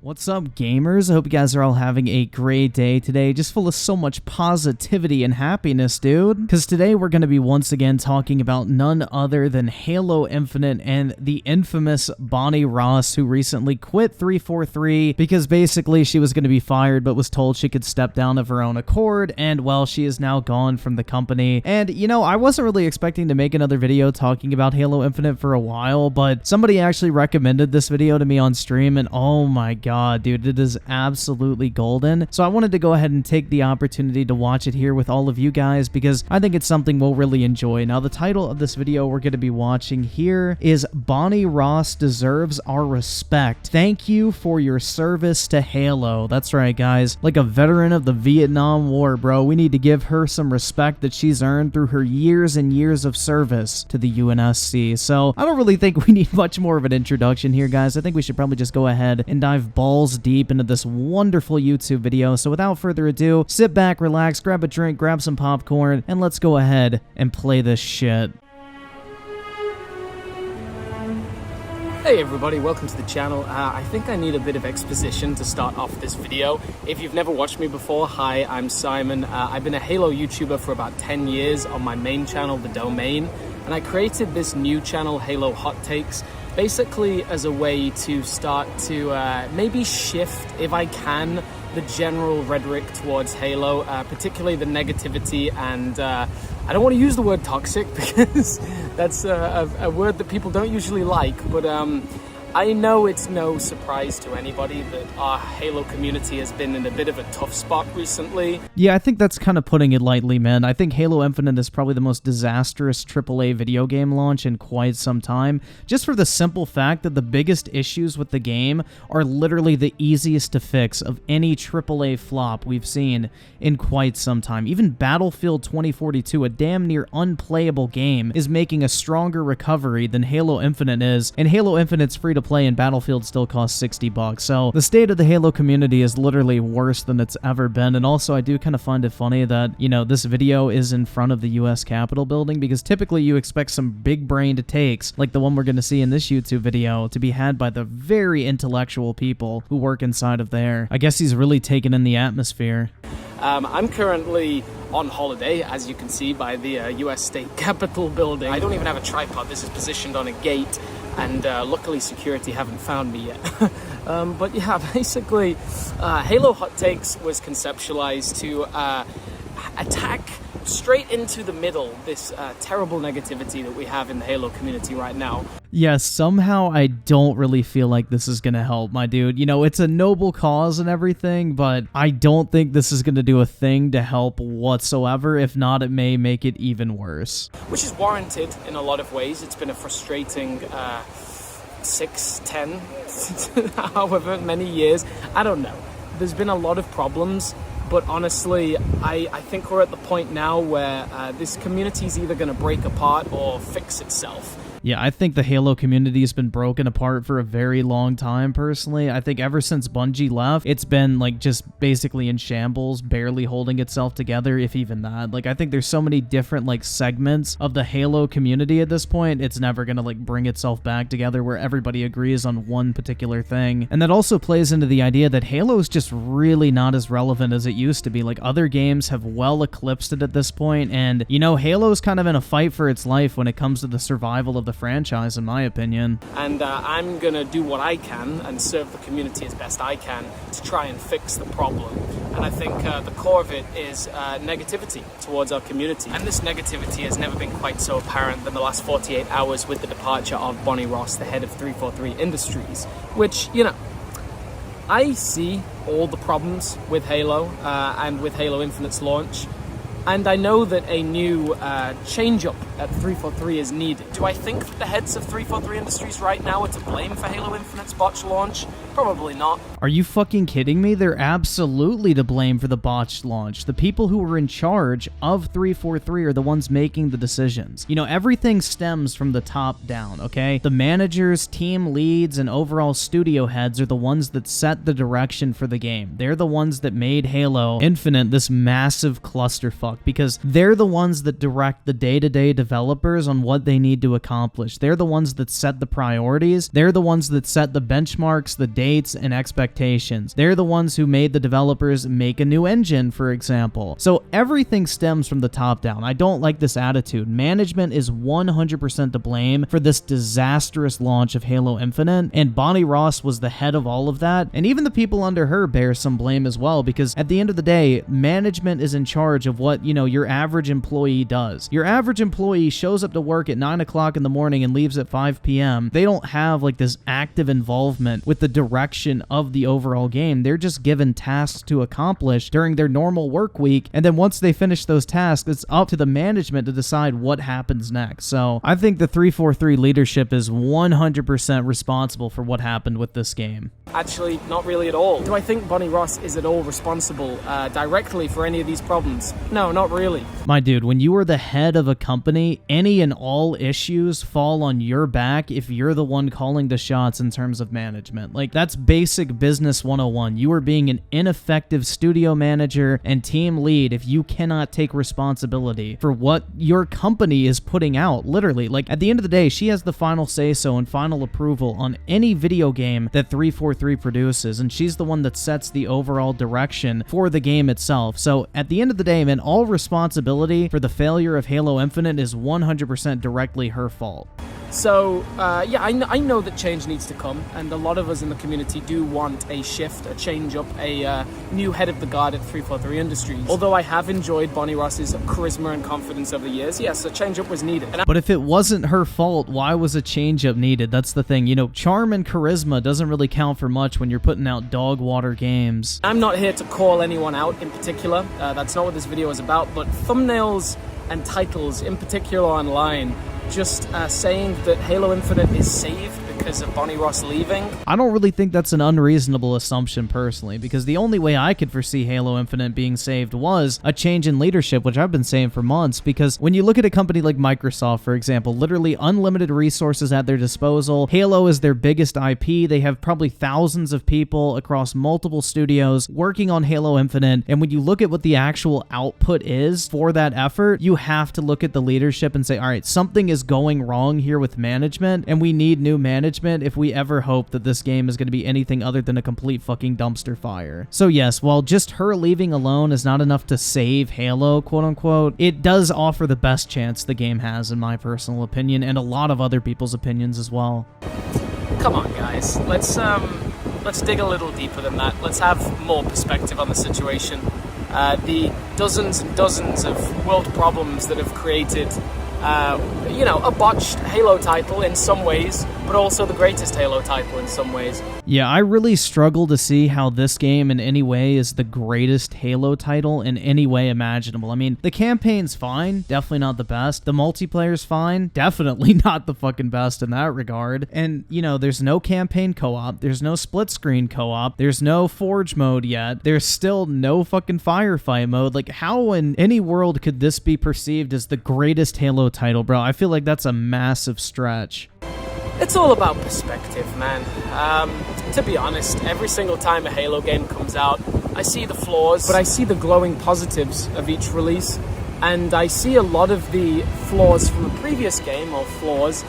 What's up, gamers? I hope you guys are all having a great day today, just full of so much positivity and happiness, dude. Because today we're going to be once again talking about none other than Halo Infinite and the infamous Bonnie Ross, who recently quit 343 because basically she was going to be fired but was told she could step down of her own accord, and well, she is now gone from the company. And you know, I wasn't really expecting to make another video talking about Halo Infinite for a while, but somebody actually recommended this video to me on stream, and oh my god, dude, it is absolutely golden. So I wanted to go ahead and take the opportunity to watch it here with all of you guys because I think it's something we'll really enjoy. Now, the title of this video we're going to be watching here is Bonnie Ross Deserves Our Respect. Thank you for your service to Halo. That's right, guys. Like a veteran of the Vietnam War, bro. We need to give her some respect that she's earned through her years and years of service to the UNSC. So I don't really think we need much more of an introduction here, guys. I think we should probably just go ahead and dive balls deep into this wonderful YouTube video. So without further ado, sit back, relax, grab a drink, grab some popcorn, and let's go ahead and play this shit. Hey everybody, welcome to the channel. I think I need a bit of exposition to start off this video. If you've never watched me before, hi, I'm Simon. I've been a Halo YouTuber for about 10 years on my main channel, The Domain, and I created this new channel, Halo Hot Takes, basically as a way to start to maybe shift, if I can, the general rhetoric towards Halo, particularly the negativity, and I don't want to use the word toxic because that's a word that people don't usually like, but I know it's no surprise to anybody that our Halo community has been in a bit of a tough spot recently. Yeah, I think that's kind of putting it lightly, man. I think Halo Infinite is probably the most disastrous AAA video game launch in quite some time, just for the simple fact that the biggest issues with the game are literally the easiest to fix of any AAA flop we've seen in quite some time. Even Battlefield 2042, a damn near unplayable game, is making a stronger recovery than Halo Infinite is, and Halo Infinite's free to play and Battlefield still costs $60. So the state of the Halo community is literally worse than it's ever been. And also, I do kind of find it funny that, you know, this video is in front of the US Capitol building, because typically you expect some big-brained takes like the one we're going to see in this YouTube video to be had by the very intellectual people who work inside of there. I guess he's really taken in the atmosphere. I'm currently on holiday, as you can see by the US State Capitol building. I don't even have a tripod. This is positioned on a gate, and luckily security haven't found me yet. But yeah, basically, Halo Hot Takes was conceptualized to attack straight into the middle this terrible negativity that we have in the Halo community right now. Yeah, somehow I don't really feel like this is gonna help, my dude. You know, it's a noble cause and everything, but I don't think this is gonna do a thing to help whatsoever. If not, it may make it even worse. Which is warranted in a lot of ways. It's been a frustrating 6, 10, however many years. I don't know. There's been a lot of problems, but honestly, I think we're at the point now where this community is either going to break apart or fix itself. Yeah, I think the Halo community has been broken apart for a very long time, personally. I think ever since Bungie left, it's been, like, just basically in shambles, barely holding itself together, if even that. Like, I think there's so many different, like, segments of the Halo community at this point, it's never gonna, like, bring itself back together where everybody agrees on one particular thing. And that also plays into the idea that Halo is just really not as relevant as it used to be. Like, other games have well eclipsed it at this point, and, you know, Halo's kind of in a fight for its life when it comes to the survival of the franchise, in my opinion. And I'm gonna do what I can and serve the community as best I can to try and fix the problem. And I think the core of it is negativity towards our community. And this negativity has never been quite so apparent than the last 48 hours with the departure of Bonnie Ross, the head of 343 Industries, which, you know, I see all the problems with Halo and with Halo Infinite's launch. And I know that a new change-up at 343 is needed. Do I think that the heads of 343 Industries right now are to blame for Halo Infinite's botched launch? Probably not. Are you fucking kidding me? They're absolutely to blame for the botched launch. The people who were in charge of 343 are the ones making the decisions. You know, everything stems from the top down, okay? The managers, team leads, and overall studio heads are the ones that set the direction for the game. They're the ones that made Halo Infinite this massive clusterfuck, because they're the ones that direct the day-to-day developers on what they need to accomplish. They're the ones that set the priorities. They're the ones that set the benchmarks, the dates and expectations. They're the ones who made the developers make a new engine, for example. So everything stems from the top down. I don't like this attitude. Management is 100% to blame for this disastrous launch of Halo Infinite, and Bonnie Ross was the head of all of that, and even the people under her bear some blame as well, because at the end of the day, management is in charge of what, your average employee does. Your average employee shows up to work at 9 o'clock in the morning and leaves at 5 p.m. They don't have like this active involvement with the direction of the overall game. They're just given tasks to accomplish during their normal work week, and then once they finish those tasks, it's up to the management to decide what happens next. So I think the 343 leadership is 100% responsible for what happened with this game. Actually, not really at all. Do I think Bonnie Ross is at all responsible directly for any of these problems? No, not really. My dude, when you are the head of a company, any and all issues fall on your back if you're the one calling the shots in terms of management. Like, that's basic business 101. You are being an ineffective studio manager and team lead if you cannot take responsibility for what your company is putting out, literally. Like, at the end of the day, she has the final say-so and final approval on any video game that 343 produces, and she's the one that sets the overall direction for the game itself. So at the end of the day, man, all responsibility for the failure of Halo Infinite is 100% directly her fault. So, yeah, I know that change needs to come, and a lot of us in the community do want a shift, a change up, a new head of the guard at 343 Industries. Although I have enjoyed Bonnie Ross's charisma and confidence over the years, yes, a change up was needed. But if it wasn't her fault, why was a change up needed? That's the thing. Charm and charisma doesn't really count for much when you're putting out dog water games. I'm not here to call anyone out in particular. That's not what this video is about, but thumbnails and titles, in particular online, just saying that Halo Infinite is saved because of Bonnie Ross leaving. I don't really think that's an unreasonable assumption personally, because the only way I could foresee Halo Infinite being saved was a change in leadership, which I've been saying for months, because when you look at a company like Microsoft, for example, literally unlimited resources at their disposal, Halo is their biggest IP, they have probably thousands of people across multiple studios working on Halo Infinite, and when you look at what the actual output is for that effort, you have to look at the leadership and say, all right, something is going wrong here with management, and we need new management if we ever hope that this game is going to be anything other than a complete fucking dumpster fire. So yes, while just her leaving alone is not enough to save Halo, quote unquote, it does offer the best chance the game has, in my personal opinion, and a lot of other people's opinions as well. Come on, guys. Let's dig a little deeper than that. Let's have more perspective on the situation. The dozens and dozens of world problems that have created a botched Halo title in some ways, but also the greatest Halo title in some ways. Yeah, I really struggle to see how this game in any way is the greatest Halo title in any way imaginable. I mean, the campaign's fine, definitely not the best. The multiplayer's fine, definitely not the fucking best in that regard. And, there's no campaign co-op, there's no split screen co-op, there's no Forge mode yet, there's still no fucking firefight mode. Like, how in any world could this be perceived as the greatest Halo title, bro? I feel like that's a massive stretch. It's all about perspective, man. To be honest, every single time a Halo game comes out, I see the flaws, but I see the glowing positives of each release, and I see a lot of the flaws from a previous game, or flaws,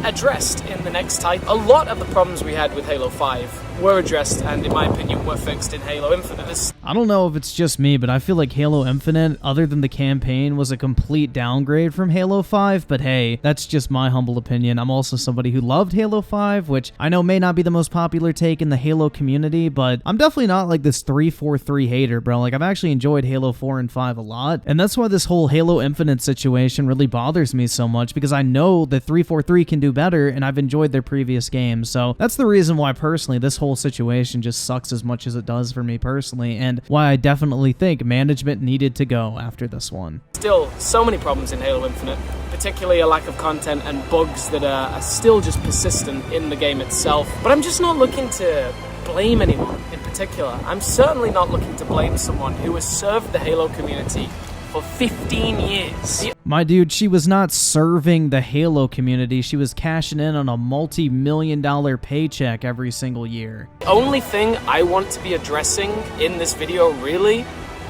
addressed in the next title. A lot of the problems we had with Halo 5 were addressed and, in my opinion, were fixed in Halo Infinite. I don't know if it's just me, but I feel like Halo Infinite, other than the campaign, was a complete downgrade from Halo 5, but hey, that's just my humble opinion. I'm also somebody who loved Halo 5, which I know may not be the most popular take in the Halo community, but I'm definitely not like this 343 hater, bro. Like, I've actually enjoyed Halo 4 and 5 a lot, and that's why this whole Halo Infinite situation really bothers me so much, because I know that 343 can do better, and I've enjoyed their previous games, so that's the reason why, personally, this whole situation just sucks as much as it does for me personally, and why I definitely think management needed to go after this one. Still, so many problems in Halo Infinite, particularly a lack of content and bugs that are still just persistent in the game itself. But I'm just not looking to blame anyone in particular. I'm certainly not looking to blame someone who has served the Halo community for 15 years. My dude, she was not serving the Halo community. She was cashing in on a multi-million-dollar paycheck every single year. The only thing I want to be addressing in this video, really,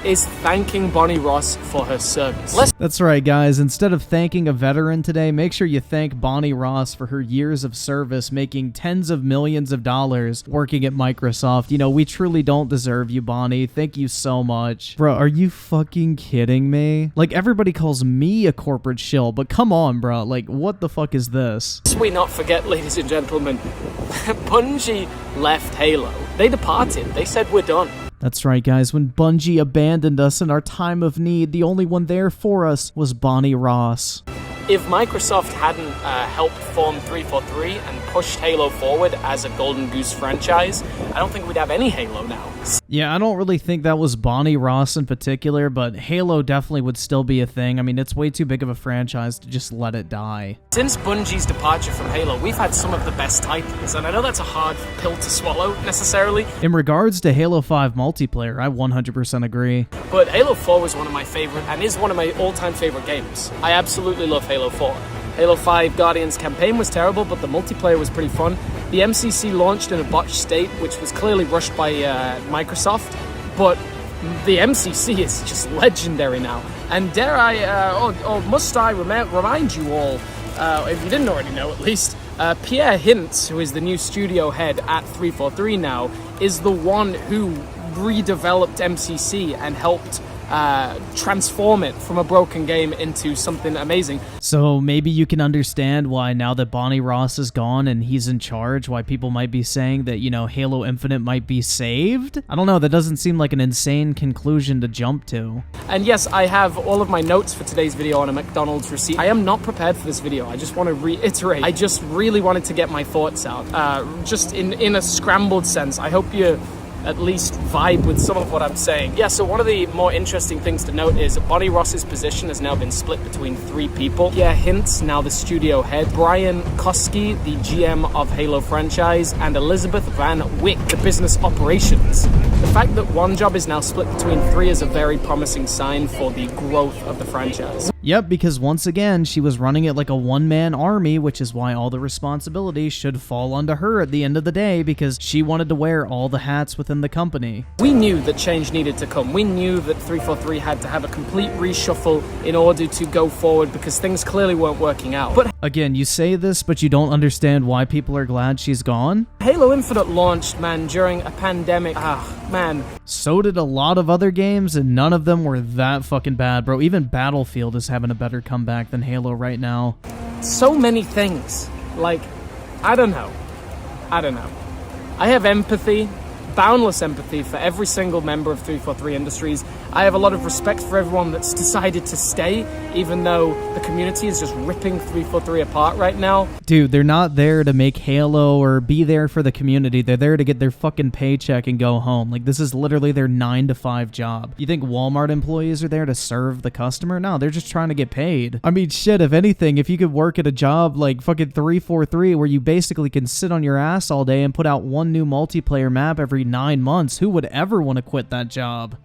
is thanking Bonnie Ross for her service. That's right, guys. Instead of thanking a veteran today, make sure you thank Bonnie Ross for her years of service, making tens of millions of dollars working at Microsoft. You know, we truly don't deserve you, Bonnie. Thank you so much. Bro, are you fucking kidding me? Like, everybody calls me a corporate shill, but come on, bro. Like, what the fuck is this? Let's we not forget, ladies and gentlemen, Bungie left Halo. They departed. They said we're done. That's right, guys. When Bungie abandoned us in our time of need, the only one there for us was Bonnie Ross. If Microsoft hadn't helped form 343 and pushed Halo forward as a Golden Goose franchise, I don't think we'd have any Halo now. Yeah, I don't really think that was Bonnie Ross in particular, but Halo definitely would still be a thing. I mean, it's way too big of a franchise to just let it die. Since Bungie's departure from Halo, we've had some of the best titles, and I know that's a hard pill to swallow, necessarily. In regards to Halo 5 multiplayer, I 100% agree. But Halo 4 was one of my favorite, and is one of my all-time favorite games. I absolutely love Halo 4. Halo 5 Guardians campaign was terrible, but the multiplayer was pretty fun. The MCC launched in a botched state, which was clearly rushed by Microsoft, but the MCC is just legendary now. And dare I, must I remind you all, if you didn't already know at least, Pierre Hintze, who is the new studio head at 343 now, is the one who redeveloped MCC and helped transform it from a broken game into something amazing. So maybe you can understand why now that Bonnie Ross is gone and he's in charge, why people might be saying that, you know, Halo Infinite might be saved? I don't know, that doesn't seem like an insane conclusion to jump to. And yes, I have all of my notes for today's video on a McDonald's receipt. I am not prepared for this video. I just want to reiterate. I just really wanted to get my thoughts out. Just in a scrambled sense. I hope you at least vibe with some of what I'm saying. Yeah, so one of the more interesting things to note is Bonnie Ross's position has now been split between 3 people. Pierre Hintze, now the studio head, Brian Koski, the GM of Halo franchise, and Elizabeth Van Wyck, the business operations. The fact that one job is now split between 3 is a very promising sign for the growth of the franchise. Yep, because once again, she was running it like a one-man army, which is why all the responsibility should fall onto her at the end of the day, because she wanted to wear all the hats within the company. We knew that change needed to come. We knew that 343 had to have a complete reshuffle in order to go forward, because things clearly weren't working out. But again, you say this, but you don't understand why people are glad she's gone? Halo Infinite launched, man, during a pandemic. Man. So did a lot of other games, and none of them were that fucking bad, bro. Even Battlefield is having a better comeback than Halo right now. So many things. Like, I don't know. I have empathy, boundless empathy for every single member of 343 Industries. I have a lot of respect for everyone that's decided to stay, even though the community is just ripping 343 apart right now. Dude, they're not there to make Halo or be there for the community. They're there to get their fucking paycheck and go home. Like, this is literally their 9-to-5 job. You think Walmart employees are there to serve the customer? No, they're just trying to get paid. I mean, shit, if anything, if you could work at a job like fucking 343 where you basically can sit on your ass all day and put out one new multiplayer map every 9 months, who would ever want to quit that job?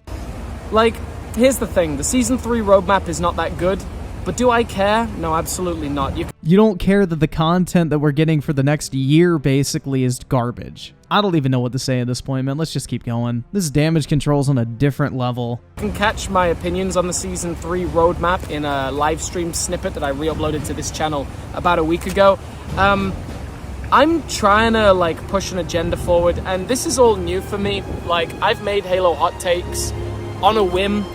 Like, here's the thing, the Season 3 roadmap is not that good, but do I care? No, absolutely not. You don't care that the content that we're getting for the next year basically is garbage. I don't even know what to say at this point, man. Let's just keep going. This damage control's on a different level. You can catch my opinions on the Season 3 roadmap in a live stream snippet that I re-uploaded to this channel about a week ago. I'm trying to, like, push an agenda forward, and this is all new for me. Like, I've made Halo hot takes on a whim,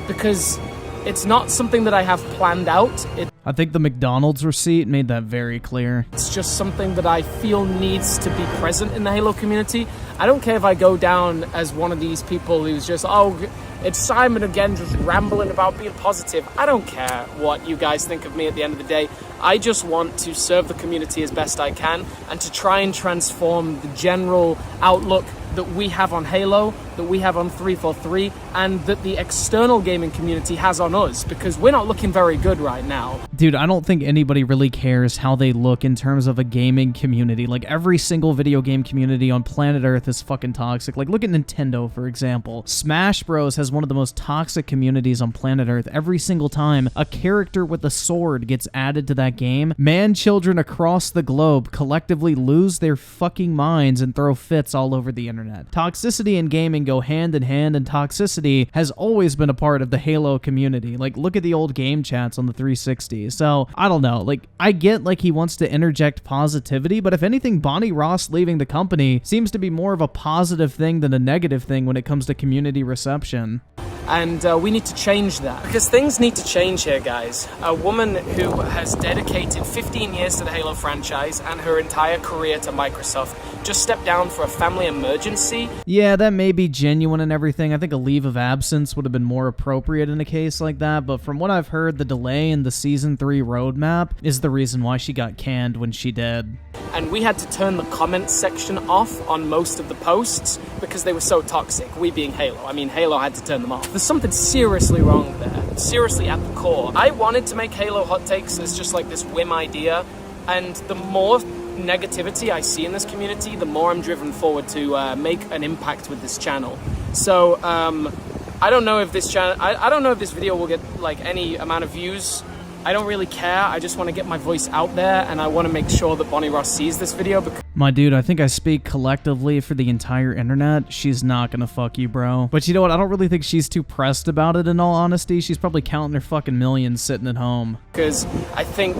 because it's not something that I have planned out. I think the McDonald's receipt made that very clear. It's just something that I feel needs to be present in the Halo community. I don't care if I go down as one of these people who's just, oh, it's Simon again, just rambling about being positive. I don't care what you guys think of me at the end of the day. I just want to serve the community as best I can and to try and transform the general outlook that we have on Halo, that we have on 343, and that the external gaming community has on us, because we're not looking very good right now. Dude, I don't think anybody really cares how they look in terms of a gaming community. Like, every single video game community on planet Earth is fucking toxic. Like, look at Nintendo, for example. Smash Bros has one of the most toxic communities on planet Earth. Every single time a character with a sword gets added to that that game, man-children across the globe collectively lose their fucking minds and throw fits all over the internet. Toxicity and gaming go hand in hand, and toxicity has always been a part of the Halo community. Like, look at the old game chats on the 360. So, I don't know. Like, I get, like, he wants to interject positivity, but if anything, Bonnie Ross leaving the company seems to be more of a positive thing than a negative thing when it comes to community reception. And we need to change that, because things need to change here, guys. A woman who has dedicated 15 years to the Halo franchise and her entire career to Microsoft just stepped down for a family emergency. Yeah, that may be genuine and everything. I think a leave of absence would have been more appropriate in a case like that, but from what I've heard, the delay in the Season 3 roadmap is the reason why she got canned when she did. And we had to turn the comments section off on most of the posts because they were so toxic, we being Halo. I mean, Halo had to turn them off. There's something seriously wrong there, seriously at the core. I wanted to make Halo hot takes as just like this whim idea, and the more negativity I see in this community, the more I'm driven forward to make an impact with this channel. So, I don't know if this channel, I don't know if this video will get like any amount of views. I don't really care. I just want to get my voice out there, and I want to make sure that Bonnie Ross sees this video. My dude, I think I speak collectively for the entire internet. She's not gonna fuck you, bro. But you know what? I don't really think she's too pressed about it, in all honesty. She's probably counting her fucking millions sitting at home. Because I think,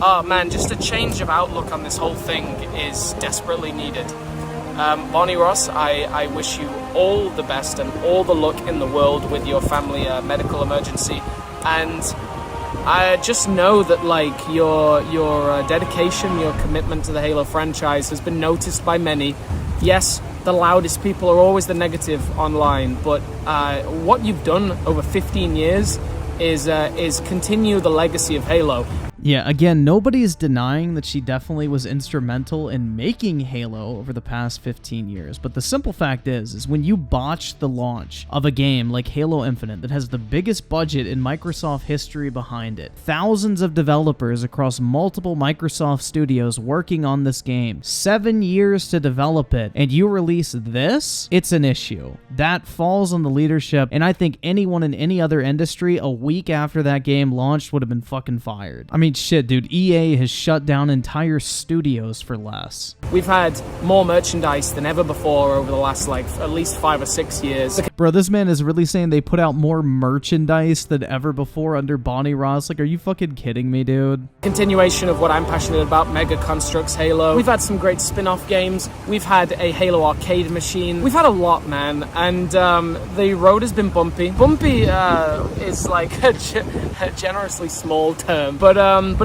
oh man, just a change of outlook on this whole thing is desperately needed. Bonnie Ross, I wish you all the best and all the luck in the world with your family medical emergency. And I just know that like your dedication, your commitment to the Halo franchise has been noticed by many. Yes, the loudest people are always the negative online, but what you've done over 15 years is continue the legacy of Halo. Yeah, again, nobody is denying that she definitely was instrumental in making Halo over the past 15 years, but the simple fact is when you botch the launch of a game like Halo Infinite that has the biggest budget in Microsoft history behind it, thousands of developers across multiple Microsoft studios working on this game, 7 years to develop it, and you release this, it's an issue. That falls on the leadership, and I think anyone in any other industry a week after that game launched would have been fucking fired. I mean, shit, dude, EA has shut down entire studios for less. We've had more merchandise than ever before over the last, like, at least 5 or 6 years. Bro, this man is really saying they put out more merchandise than ever before under Bonnie Ross. Like, are you fucking kidding me, dude? Continuation of what I'm passionate about, Mega Constructs Halo. We've had some great spin-off games. We've had a Halo arcade machine. We've had a lot, man, and the road has been bumpy. Bumpy is, like, a generously small term, but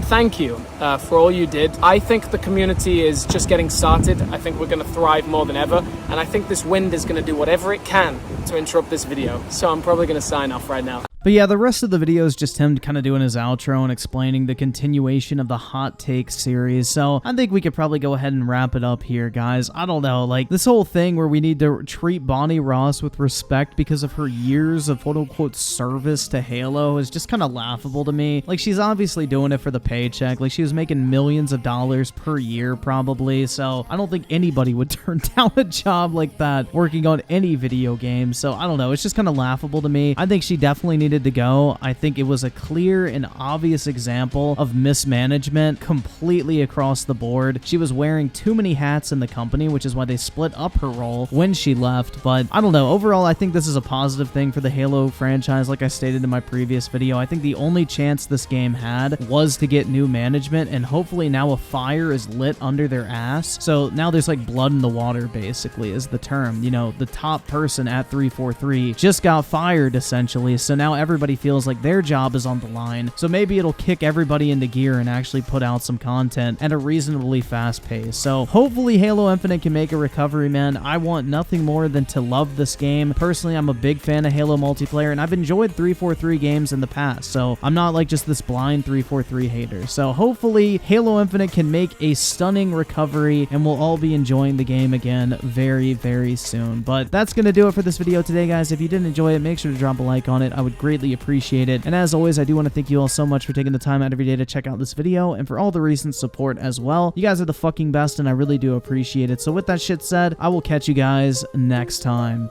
thank you for all you did. I think the community is just getting started. I think we're going to thrive more than ever, and I think this wind is going to do whatever it can to interrupt this video. So I'm probably going to sign off right now. But yeah, the rest of the video is just him kind of doing his outro and explaining the continuation of the Hot Take series. So I think we could probably go ahead and wrap it up here, guys. I don't know, like this whole thing where we need to treat Bonnie Ross with respect because of her years of quote-unquote service to Halo is just kind of laughable to me. Like, she's obviously doing it for the paycheck. Like, she was making millions of dollars per year probably. So I don't think anybody would turn down a job like that working on any video game. So I don't know. It's just kind of laughable to me. I think she definitely needed to go. I think it was a clear and obvious example of mismanagement completely across the board. She was wearing too many hats in the company, which is why they split up her role when she left. But I don't know. Overall, I think this is a positive thing for the Halo franchise. Like I stated in my previous video, I think the only chance this game had was to get new management, and hopefully now a fire is lit under their ass. So now there's like blood in the water, basically, is the term. You know, the top person at 343 just got fired, essentially. So now everybody feels like their job is on the line. So maybe it'll kick everybody into gear and actually put out some content at a reasonably fast pace. So hopefully Halo Infinite can make a recovery, man. I want nothing more than to love this game. Personally, I'm a big fan of Halo multiplayer, and I've enjoyed 343 games in the past. So I'm not like just this blind 343 hater. So hopefully Halo Infinite can make a stunning recovery, and we'll all be enjoying the game again very, very soon. But that's going to do it for this video today, guys. If you did enjoy it, make sure to drop a like on it. I would greatly appreciate it. And as always, I do want to thank you all so much for taking the time out of your day to check out this video and for all the recent support as well. You guys are the fucking best, and I really do appreciate it. So with that shit said, I will catch you guys next time.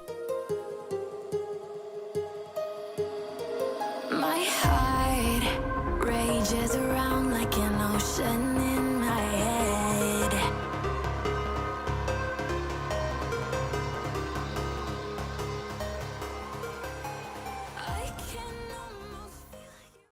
My heart rages around like like an ocean